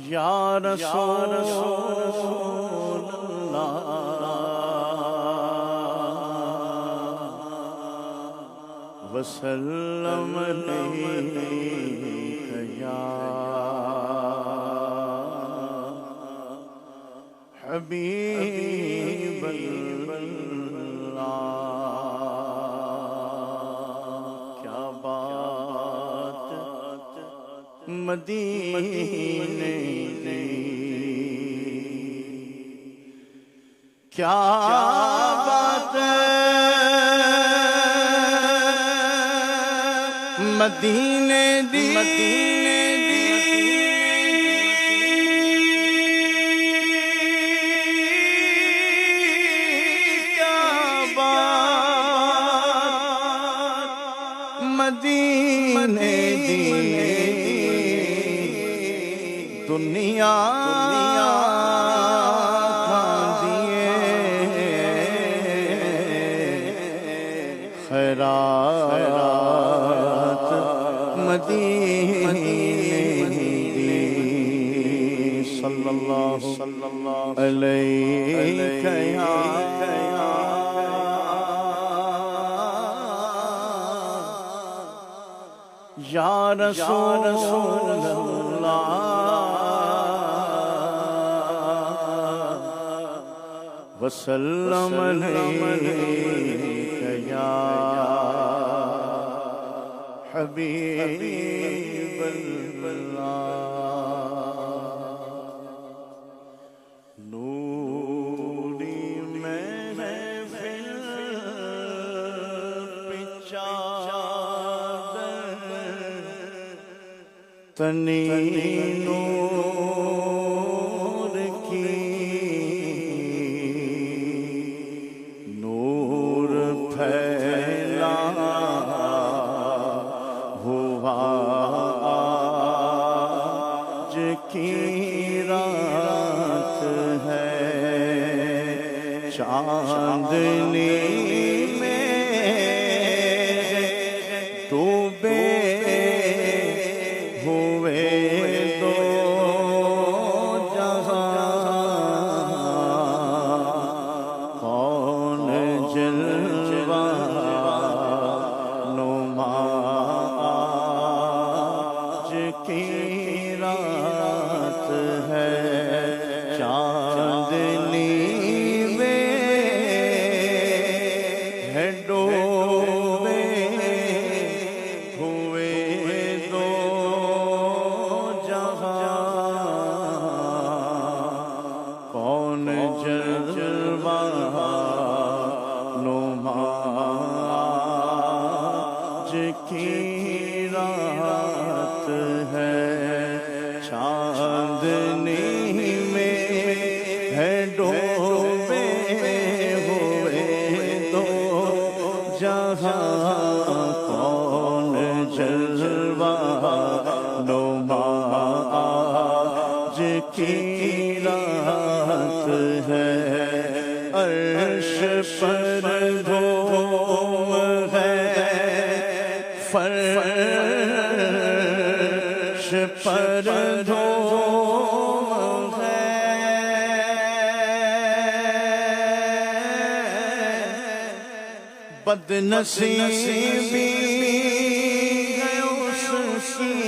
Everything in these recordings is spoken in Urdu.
یا رسول اللہ وسلم علیک یا حبیب اللہ۔ کیا بات مدینے دی، کیا بات مدینے دی، کیا بات مدینے دی، دنیا خیرات مدینے دی، صلی اللہ علیہ یا رسول اللہ وسلم علیک یا حبیب اللہ۔ نوری محفل پہ چادر تنی نور کی، نور پھیلا ہوا آج کی رات ہے، چاندنی میں ڈوبے ہوئے دو جہاں، کون جلوہ نما آج کی رات ہے، چاندنی میں ہے ڈوبے ہوئے دو جہاں، کون جلوہ نما آج کی رات ہے، چاندنی میں ہے ڈوبے ہوئے دو جہاں، کون جلوہ نما آج کی رات ہے، عرش پر دھوم ہے، فرش پر دھوم ہے، بد نصیبی ہے اس کی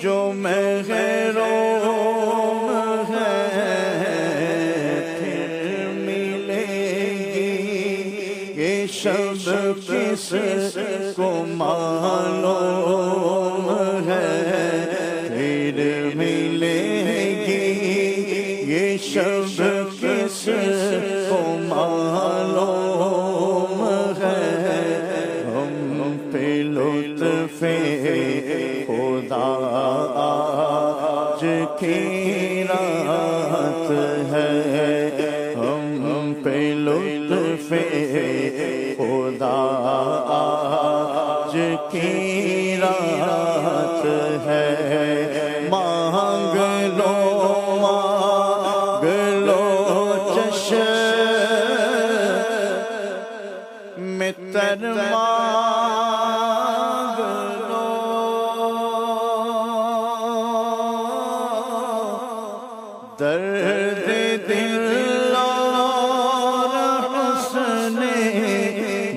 جو محروم ہے، پھر ملے گی یہ شب کس کو معلوم ہے، پھر ملے گی یہ شب کس کو معلوم ہے، ہم پہ لطف خدا آج کی رات ہے، ہم پہ لطف خدا آج کی رات ہے، مانگ لو چشم میں تر مانگ لو، درد دل اور حسن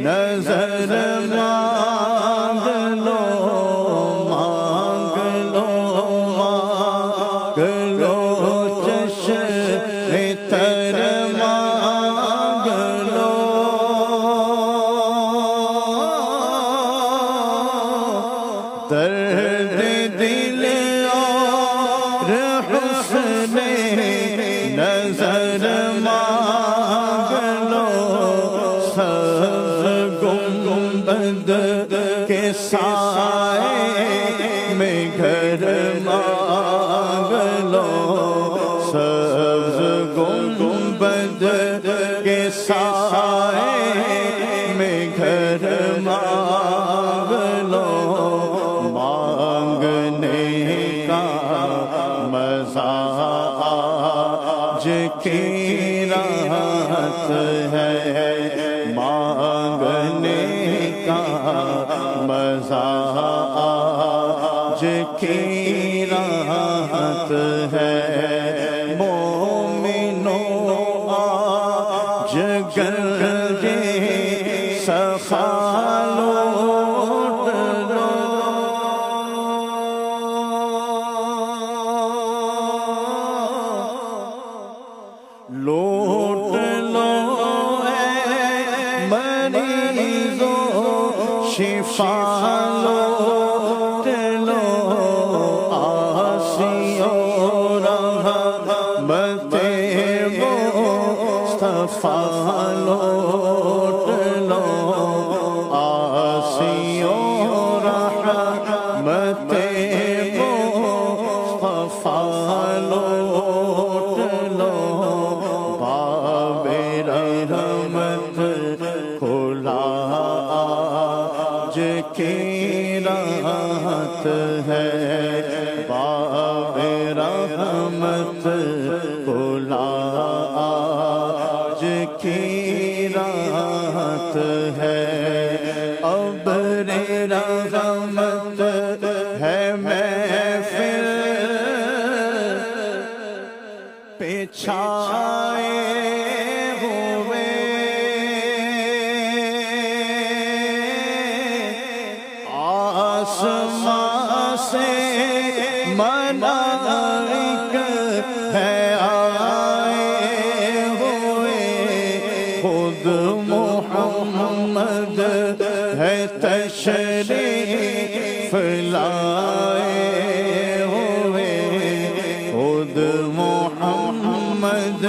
نظر مانگ لو مانگ لو مانگ لو چشم تر مانگ لو درد دل اور حسن نظر مانگ لو سبز گنبد کے سائے میں گھر مانگ لو سبز گنبد کے سائے میں گھر مانگ لو مانگنے کا مزہ آج کی رات ہے مانگنے کا مزہ آج کی رات ہے مومنوں آج گرجے صفا لوٹ لو لوٹ لو اے مریضوں شفا لوٹ لو آسیوں رحمت مصطفیٰ لوٹ لو آسیوں رحمت مصطفیٰ لوٹ لو باب رحمت کھلا آج کی رات ہے باب رحمت کھلا آج کی رات ہے ابر رحمت ہے محفل پہ چھائے ہوئے آسمان سے ملائک ہے آئے ہوئے خود محمد ہے تشریف لائے ہوئے خود محمد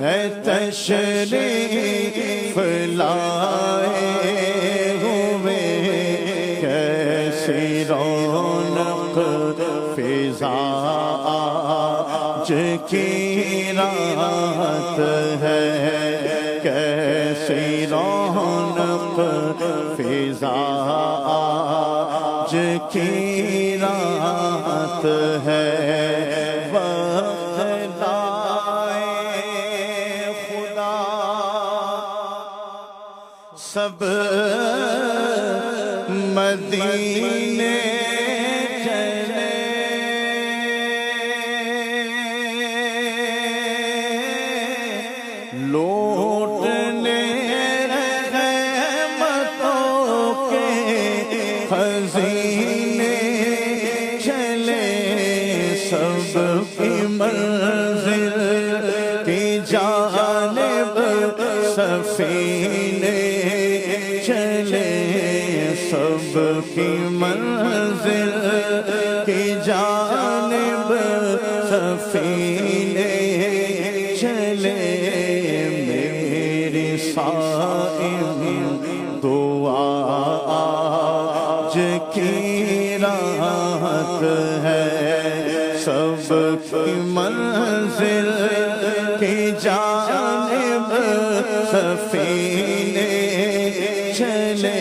ہے تشریف لائے ہوئے کیسی رونق فضا آج کی رات ہے کیسی رونق فضا آج کی رات ہے وقت لائے خدا سب مدینے چلے لوٹنے رحمتوں کے خزینے چلے سب کی منزل کی جانب سفینے چلے سب کی منزل کی جانب سفینے چلے میری صائم دعا آج کی رات ہے سب کی منزل کی جانب سفینے چلے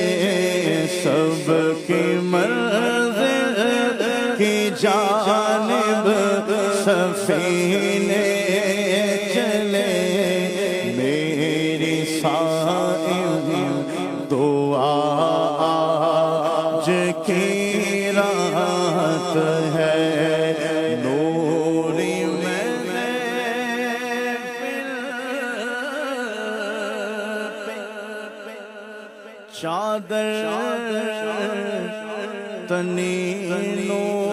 سب کی منزل کی جانب سفینے چلے میری صائم دعا آج کی رات ہے نوری میں چادر تنی نو